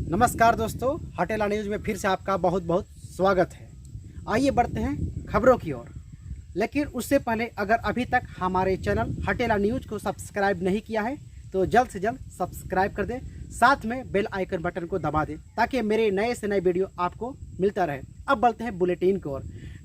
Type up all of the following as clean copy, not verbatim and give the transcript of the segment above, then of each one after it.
नमस्कार दोस्तों, हटेला न्यूज़ में फिर से आपका बहुत बहुत स्वागत है। आइए बढ़ते हैं खबरों की ओर। लेकिन उससे पहले अगर अभी तक हमारे चैनल हटेला न्यूज़ को सब्सक्राइब नहीं किया है तो जल्द से जल्द सब्सक्राइब कर दें, साथ में बेल आइकन बटन को दबा दें ताकि मेरे नए से नए वीडियो आपको मिलता रहे। अब बढ़ते हैं बुलेटिन की ओर।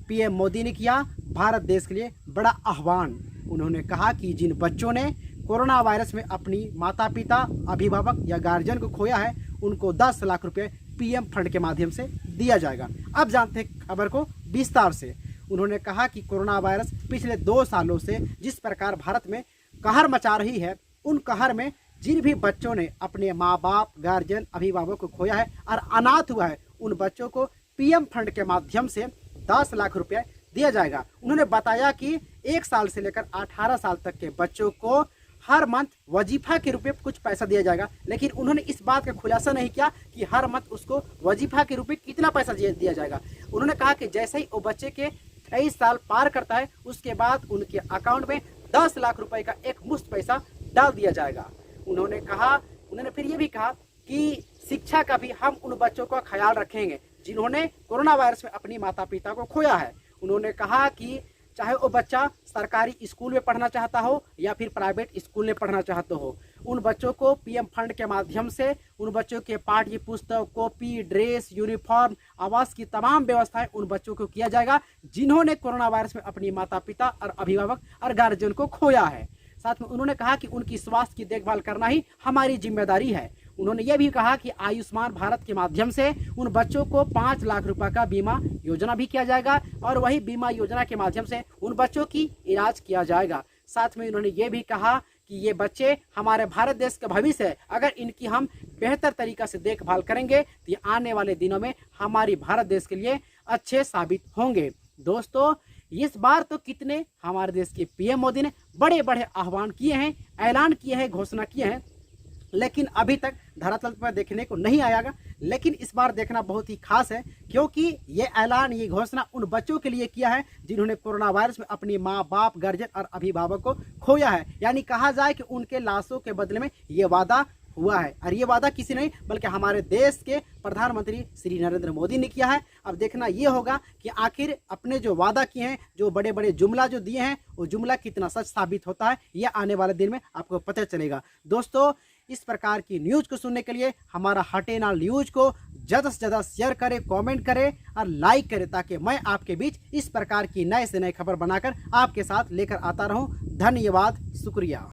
पीएम मोदी ने किया भारत देश के लिए बड़ा आह्वान। उन्होंने कहा कि जिन बच्चों ने कोरोना वायरस में अपनी माता पिता, अभिभावक या गार्जियन को खोया है उनको 10 लाख रुपए पीएम फंड के माध्यम से दिया जाएगा। अब जानते हैं खबर को विस्तार से। उन्होंने कहा कि कोरोना वायरस पिछले 2 सालों से जिस प्रकार भारत में कहर मचा रही है, उन कहर में जिन भी बच्चों ने अपने माँ बाप, गार्जियन, अभिभावक को खोया है और अनाथ हुआ है, उन बच्चों को पीएम फंड के माध्यम से 10 लाख रुपए दिया जाएगा। उन्होंने बताया कि 1 साल से लेकर 18 साल तक के बच्चों को हर मंथ वजीफा के रूप में कुछ पैसा दिया जाएगा, लेकिन उन्होंने इस बात का खुलासा नहीं किया कि हर मंथ उसको वजीफा के रूप में कितना पैसा दिया जाएगा। उन्होंने कहा कि जैसे ही वो बच्चे के 23 साल पार करता है उसके बाद उनके अकाउंट में 10 लाख रुपए का एक मुश्त पैसा डाल दिया जाएगा। उन्होंने फिर ये भी कहा कि शिक्षा का भी हम उन बच्चों का ख्याल रखेंगे जिन्होंने कोरोना वायरस में अपनी माता पिता को खोया है। उन्होंने कहा कि चाहे वो बच्चा सरकारी स्कूल में पढ़ना चाहता हो या फिर प्राइवेट स्कूल में पढ़ना चाहता हो, उन बच्चों को पीएम फंड के माध्यम से उन बच्चों के पाठ्य पुस्तक, कॉपी, ड्रेस, यूनिफॉर्म, आवास की तमाम व्यवस्थाएं उन बच्चों को किया जाएगा जिन्होंने कोरोना वायरस में अपनी माता पिता और अभिभावक और गार्जियन को खोया है। साथ में उन्होंने कहा कि उनकी स्वास्थ्य की देखभाल करना ही हमारी जिम्मेदारी है। उन्होंने ये भी कहा कि आयुष्मान भारत के माध्यम से उन बच्चों को 5 लाख रुपए का बीमा योजना भी किया जाएगा और वही बीमा योजना के माध्यम से उन बच्चों की इलाज किया जाएगा। साथ में उन्होंने ये भी कहा कि ये बच्चे हमारे भारत देश का भविष्य है। अगर इनकी हम बेहतर तरीका से देखभाल करेंगे तो ये आने वाले दिनों में हमारी भारत देश के लिए अच्छे साबित होंगे। दोस्तों, इस बार तो कितने हमारे देश के पीएम मोदी ने बड़े बड़े आह्वान किए हैं, ऐलान किए हैं, घोषणा किए हैं, लेकिन अभी तक धरातल पर देखने को नहीं आएगा। लेकिन इस बार देखना बहुत ही खास है क्योंकि ये ऐलान, ये घोषणा उन बच्चों के लिए किया है जिन्होंने कोरोना वायरस में अपनी माँ बाप, गार्जियन और अभिभावक को खोया है। यानी कहा जाए कि उनके लाशों के बदले में ये वादा हुआ है और ये वादा किसी नहीं बल्कि हमारे देश के प्रधानमंत्री श्री नरेंद्र मोदी ने किया है। अब देखना ये होगा कि आखिर अपने जो वादा किए हैं, जो बड़े बड़े जुमला जो दिए हैं, वो जुमला कितना सच साबित होता है, ये आने वाले दिन में आपको पता चलेगा। दोस्तों, इस प्रकार की न्यूज़ को सुनने के लिए हमारा हटेला न्यूज़ को ज़्यादा से ज़्यादा शेयर करें, कमेंट करें और लाइक करें ताकि मैं आपके बीच इस प्रकार की नए से नए खबर बनाकर आपके साथ लेकर आता रहूं। धन्यवाद, शुक्रिया।